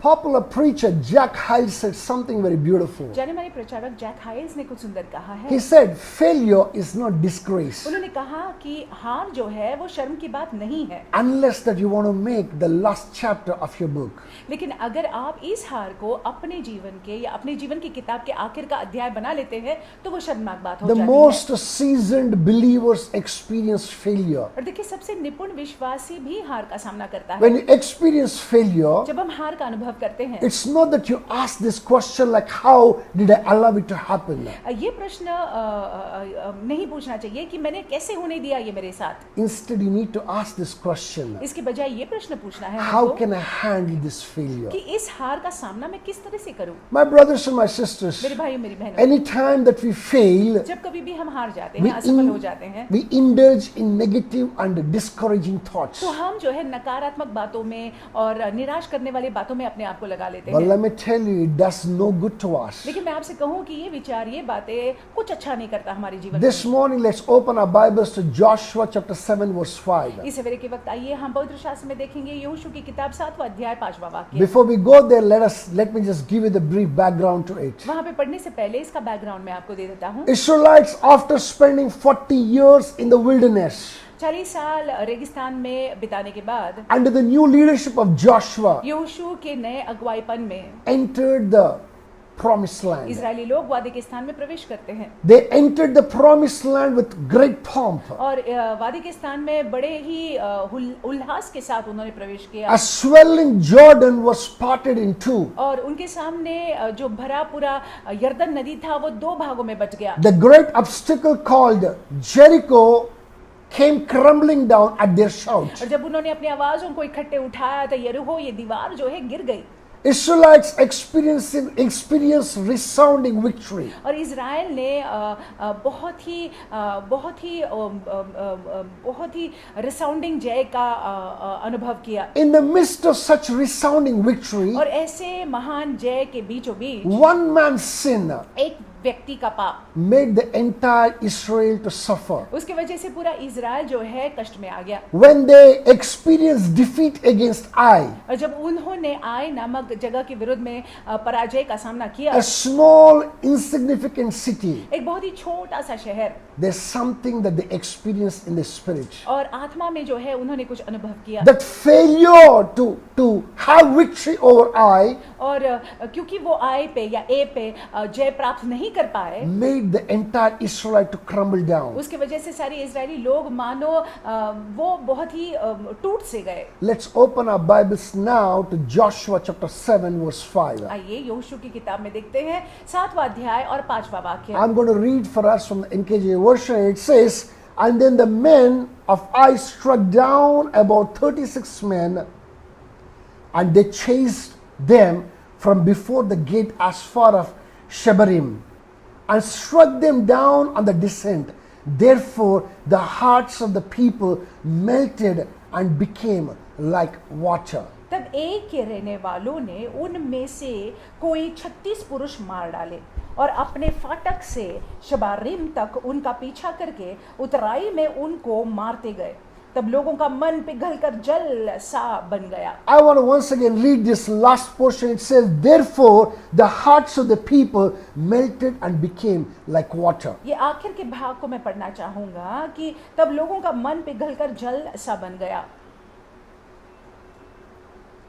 Popular preacher Jack Hyles said something very beautiful. जाने माने प्रचारक जैक हाइल्स ने कुछ सुंदर कहा है। He said, failure is not disgrace उन्होंने कहा कि हार जो है वो शर्म की बात नहीं है, unless that you want to make the last chapter of your book. लेकिन अगर आप इस हार को अपने जीवन के या अपने जीवन की किताब के आखिर का अध्याय बना लेते हैं तो वो शर्मनाक बात हो The जाती most seasoned believers experience failure. है। और देखिए सबसे निपुण विश्वासी भी हार का सामना करता है। When you experience failure, जब हम हार का अनुभव करते हैं, it's not that you ask this question like, how did I allow it to happen? ये प्रश्न नहीं पूछना चाहिए कि मैंने कैसे होने दिया ये मेरे साथ। Instead, you need to ask this question, इसके बजाय ये प्रश्न पूछना है how हमको can I handle this failure? कि इस हार का सामना मैं किस तरह से करूं। My brothers and my sisters, मेरे भाइयों मेरी बहनों, any time that we fail, जब कभी भी हम हार जाते we, हैं, असफल हो जाते हैं, we indulge in negative and discouraging thoughts. तो हम जो है नकारात्मक बातों में और निराश करने वाली बातों में अपने आप को लगा लेते But हैं। let me tell you, it does no good to us. लेकिन मैं आपसे कहूं कि ये विचार, ये बातें कुछ अच्छा नहीं करता हमारे जीवन में। This morning, let's open our Bibles to Joshua chapter 7 verse 5. इस सवेरे के वक्त आइए हम पवित्र शास्त्र में देखेंगे यहोशू की किताब 7वां अध्याय 5वां वाक्य। Before we go there, let me just give you the brief background to it. वहां पे पढ़ने से पहले इसका बैकग्राउंड मैं आपको दे देता हूँ। Israelites, after spending 40 years in the wilderness, 40 साल रेगिस्तान में बिताने के बाद under the new leadership of Joshua, यहोशू के नए अगुवाईपन में entered the promised land. Israeli लोग वादे के स्थान में प्रवेश करते हैं They entered the promised land with great pomp. और वादे के स्थान में बड़े ही उल्लास के साथ उन्होंने प्रवेश किया। A swelling Jordan was parted in two. और उनके सामने जो भरा पूरा यर्दन नदी था वो दो भागों में बट गया। The great obstacle called Jericho came crumbling down at their shout. और जब उन्होंने अपनी आवाजों को इकट्ठे उठाया तो यरीहो, ये दीवार जो है गिर गई। Israelites experienced resounding victory. और इजराइल ने बहुत ही रिसाउंडिंग जय का अनुभव किया। In the midst of such resounding victory, और ऐसे महान जय के बीचों बीच one man's sin एक व्यक्ति का पाप made the entire Israel to suffer. उसकी वजह से पूरा इजराइल जो है कष्ट में आ गया। When they experienced defeat against Ai, और जब उन्होंने आई नामक जगह के विरुद्ध में पराजय का सामना किया, a small insignificant city, एक बहुत ही छोटा सा शहर, there's something that they experienced in the spirit. और आत्मा में जो है उन्होंने कुछ अनुभव किया। That failure to have victory over Ai और क्योंकि वो आई पे या ए पे जय प्राप्त नहीं कर पाए, made the entire Israelite to crumble down. उसकी वजह से सारे इजरायली लोग मानो वो बहुत ही टूट से गए। Let's open our Bibles now to Joshua chapter 7 verse 5. आइए यहोशू की किताब में देखते हैं 7वां अध्याय और 5वां वाक्य। I'm going to read for us from the NKJ version. It says, and then the men of Ai struck down about 36 men, and they chased them from before the gate as far as Shebarim, and struck them down on the descent. Therefore the hearts of the people melted and became like water. तब एक के रहने वालों ने उनमें से कोई 36 पुरुष मार डाले और अपने फाटक से शबारिम तक उनका पीछा करके उतराई में उनको मारते गए। तब लोगों का मन पिघलकर जल सा बन गया। I want to once again read this last portion. It says, therefore the hearts of the people melted and became like water. ये आखिर के भाग को मैं पढ़ना चाहूंगा कि तब लोगों का मन पिघलकर जल सा बन गया।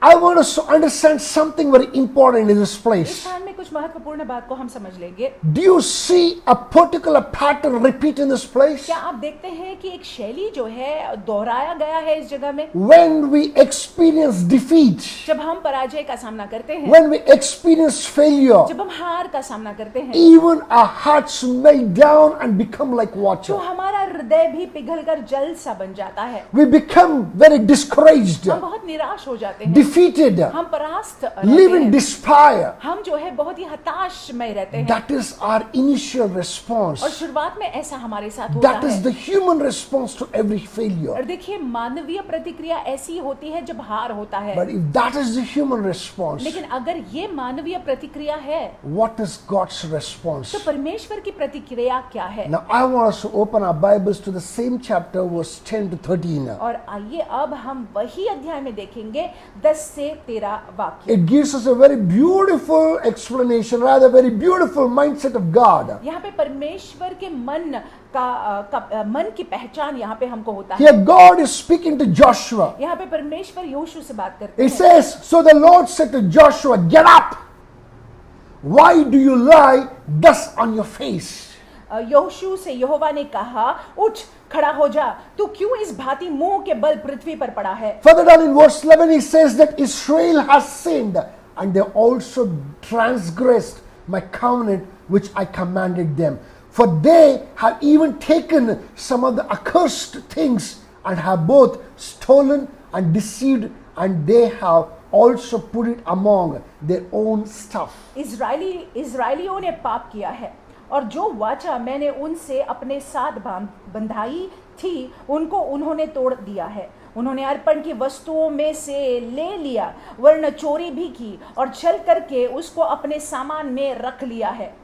I want us to understand something very important in this इस place. स्थान में कुछ महत्वपूर्ण बात को हम समझ लेंगे। Do you see a particular pattern repeat in this place? क्या आप देखते हैं कि एक शैली जो है दोहराया गया है इस जगह में? When we experience defeat, जब हम पराजय का सामना करते हैं, when we experience failure, जब हम हार का सामना करते हैं, even our hearts melt down and become like तो water. हमारा हृदय भी पिघलकर जल सा बन जाता है। We become very discouraged, हम बहुत निराश हो जाते हैं, defeated, हम परास्त live रहते in हैं, despair. हम जो है बहुत ही हताश में रहते हैं। That is our initial response. और शुरुआत में ऐसा हमारे साथ होता That is है। the human response to every failure. और देखिए मानवीय प्रतिक्रिया ऐसी होती है जब हार होता है। But if that is the human response, लेकिन अगर ये मानवीय प्रतिक्रिया है what is God's response? तो परमेश्वर की प्रतिक्रिया क्या है? Now I want us to open our Bibles to the same chapter, verse 10 to 13. और आइए अब हम वही अध्याय में देखेंगे 10 से 13 वाक्य। it gives us a very beautiful explanation, rather very beautiful mindset of God. यहाँ पे परमेश्वर के मन मन की पहचान यहाँ पे हमको होता है। Here God is speaking to Joshua. यहाँ पे परमेश्वर योशू से बात करते It हैं। says, so the Lord said to Joshua, get up. Why do you lie thus on your face? Yhoshu से यहोवा ने कहा, उठ खड़ा हो जा, तू क्यों इस भांति मुंह के बल पृथ्वी पर पड़ा है। Further down in verse 11 he says that Israel has sinned and they also transgressed my covenant which I commanded them. For they have even taken some of the accursed things and have both stolen and deceived, and they have also put it among their own stuff. इस्राएलियों ने पाप किया है और जो वाचा मैंने उनसे अपने साथ बंधाई थी उनको उन्होंने तोड़ दिया है। उन्होंने अर्पण की वस्तुओं में से ले लिया, वरन चोरी भी की और छल करके उसको अपने सामान में रख लिया है।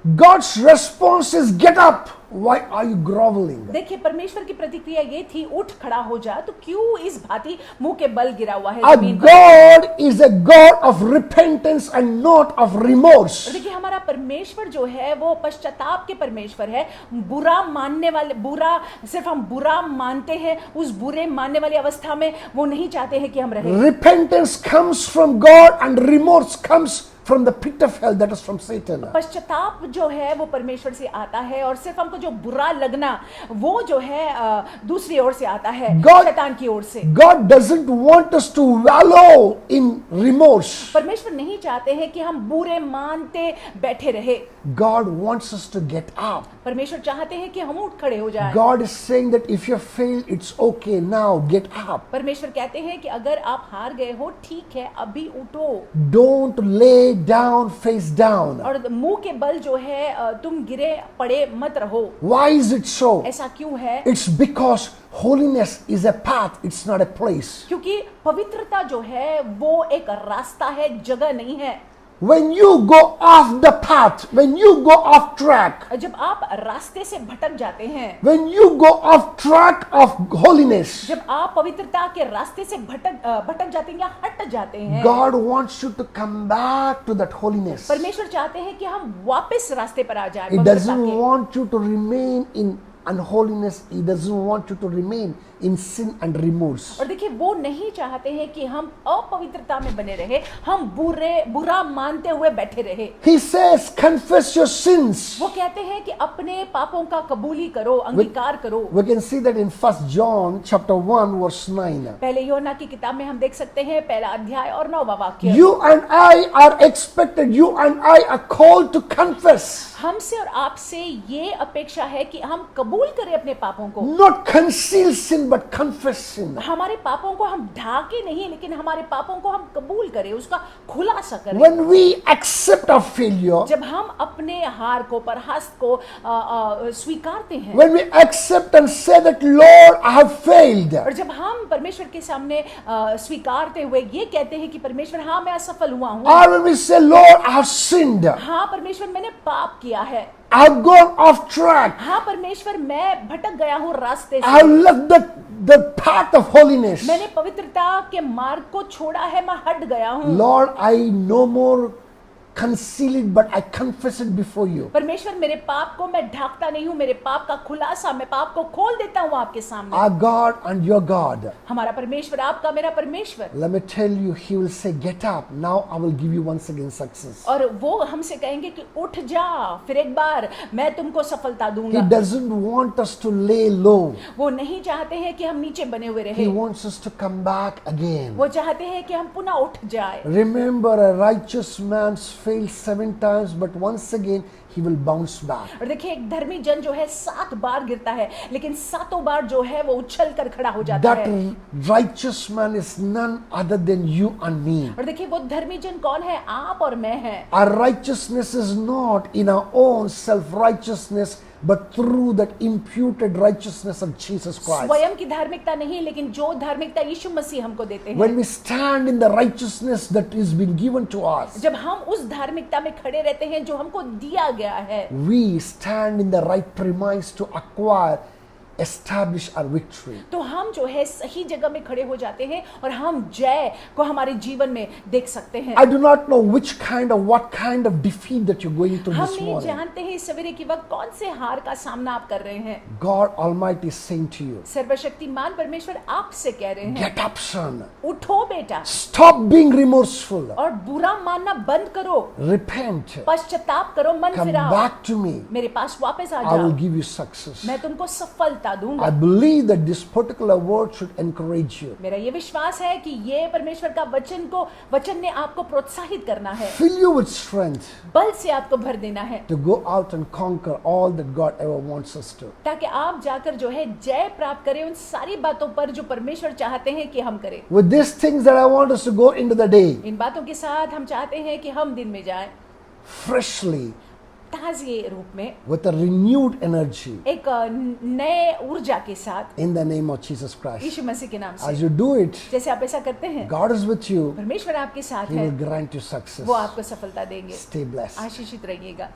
God's response is, get up. Why are you groveling? देखिए परमेश्वर की प्रतिक्रिया ये थी, उठ खड़ा हो जा, तो क्यों इस भांति मुंह के बल गिरा हुआ है जमीन पर। God is a God of repentance and not of remorse. देखिए हमारा परमेश्वर जो है वो पश्चाताप के परमेश्वर है। बुरा मानने वाले, बुरा सिर्फ हम बुरा मानते हैं, उस बुरे मानने वाली अवस्था में वो नहीं चाहते हैं कि हम रहें। Repentance comes from God and remorse comes from the pit of hell, that is from Satan. पश्चाताप जो है वो परमेश्वर से आता है और सिर्फ हमको जो बुरा लगना वो जो है दूसरी ओर से आता है, शैतान की ओर से। God doesn't want us to wallow in remorse. परमेश्वर नहीं चाहते हैं कि हम बुरे मानते बैठे रहे। God wants us to get up. परमेश्वर चाहते हैं कि हम उठ खड़े हो जाएं। God is saying that if you fail, it's okay, now get up. परमेश्वर कहते हैं कि अगर आप हार गए हो, ठीक है, अभी उठो। Don't lay down face down. और मुंह के बल जो है तुम गिरे पड़े मत रहो। Why is it so? ऐसा क्यों है? It's because holiness is a path, it's not a place. क्योंकि पवित्रता जो है वो एक रास्ता है, जगह नहीं है। When you go off the path, when you go off track, जब आप रास्ते से भटक जाते हैं, when you go off track of holiness, जब आप पवित्रता के रास्ते से भटक जाते हैं या हट जाते हैं, God wants you to come back to that holiness. परमेश्वर चाहते हैं कि हम वापस रास्ते पर आ जाएं। He पवित्रता doesn't के। want you to remain in unholiness. He doesn't want you to remain in sin and remorse. और देखिए वो नहीं चाहते हैं कि हम अपवित्रता में बने रहे, हम बुरा मानते हुए बैठे रहे। He says, confess your sins. वो कहते हैं कि अपने पापों का कबूली करो, अंगीकार करो। We can see that in 1 John chapter 1 verse 9. पहले योना की किताब में हम देख सकते हैं पहला अध्याय और 9वां वाक्य। You and I are expected, you and I are called to confess. हमसे और आपसे ये अपेक्षा है कि हम कबूल करें अपने पापों को। Not conceal sin but confess sin. हमारे पापों को हम ढाके नहीं, लेकिन हमारे पापों को हम कबूल करें, उसका खुलासा करें। When we accept our failure, जब हम अपने हार को, परास्त को स्वीकारते हैं, when we accept and say that Lord I have failed, और जब हम परमेश्वर के सामने स्वीकारते हुए ये कहते हैं कि परमेश्वर हाँ मैं असफल हुआ हूँ, or when we say Lord I have sinned, हाँ परमेश्वर मैंने पाप किया है, I have gone off track, हाँ परमेश्वर मैं भटक गया हूँ रास्ते I have से, left the path of holiness. मैंने पवित्रता के मार्ग को छोड़ा है, मैं हट गया हूँ। Lord, I no more conceal it, but I confess it before you. परमेश्वर मेरे पाप को मैं ढाकता नहीं हूँ, मेरे पाप का खुलासा, मैं पाप को खोल देता हूँ आपके सामने। Our God and your God. हमारा परमेश्वर आपका, मेरा परमेश्वर। Let me tell you, He will say, get up. Now I will give you once again success. और वो हमसे कहेंगे कि उठ जा, फिर एक बार मैं तुमको सफलता He दूंगा। doesn't want us to lay low. वो नहीं चाहते हैं कि हम नीचे बने हुए He रहे, wants us to come back again. वो चाहते हैं कि हम पुनः उठ जाए। Remember, a righteous man failed 7 times, but once again he will bounce back. और देखिए एक धर्मी जन जो है 7 बार गिरता है, लेकिन 7 बार जो है वो उछल कर खड़ा हो जाता That है। righteous man is none other than you and me. और देखिए वो धर्मी जन कौन है? आप और मैं हैं। Our righteousness is not in our own self-righteousness, but through that imputed righteousness of Jesus Christ. स्वयं की धार्मिकता नहीं, लेकिन जो धार्मिकता यीशु मसीह हमको देते हैं। When we stand in the righteousness that is been given to us, जब हम उस धार्मिकता में खड़े रहते हैं जो हमको दिया गया है, we stand in the right premise to acquire establish our victory. तो हम जो है सही जगह में खड़े हो जाते हैं और हम जय को हमारे जीवन में देख सकते हैं। I do not know what kind of defeat that you're going through हम this नहीं morning. जानते हैं इस सवेरे की वक्त कौन से हार का सामना आप कर रहे हैं। God Almighty is saying to you, सर्वशक्तिमान परमेश्वर आपसे कह रहे हैं, get up, son. उठो बेटा Stop being remorseful. और बुरा मानना बंद करो, Repent. पश्चाताप करो, मन Come फिराओ, back to me. मेरे पास वापस आ I will जाओ, give you success. मैं तुमको सफलता दूंगा। I believe that this particular word should encourage you. मेरा ये विश्वास है कि ये परमेश्वर का वचन ने आपको प्रोत्साहित करना है, Fill you with strength बल से आपको भर देना है, to go out and conquer all that God ever wants us to. ताकि आप जाकर जो है जय प्राप्त करें उन सारी बातों पर जो परमेश्वर चाहते हैं कि हम करें। With these things that I want us to go into the day इन बातों के साथ हम चाहते हैं कि हम दिन में जाएं freshly ताजे रूप में, with a renewed energy एक नए ऊर्जा के साथ, in the name of Jesus Christ. यीशु मसीह के नाम As से। you do it, जैसे आप ऐसा करते हैं, God is with you. परमेश्वर आपके साथ He है, will grant you success. वो आपको सफलता देंगे। Stay blessed. आशीषित रहिएगा।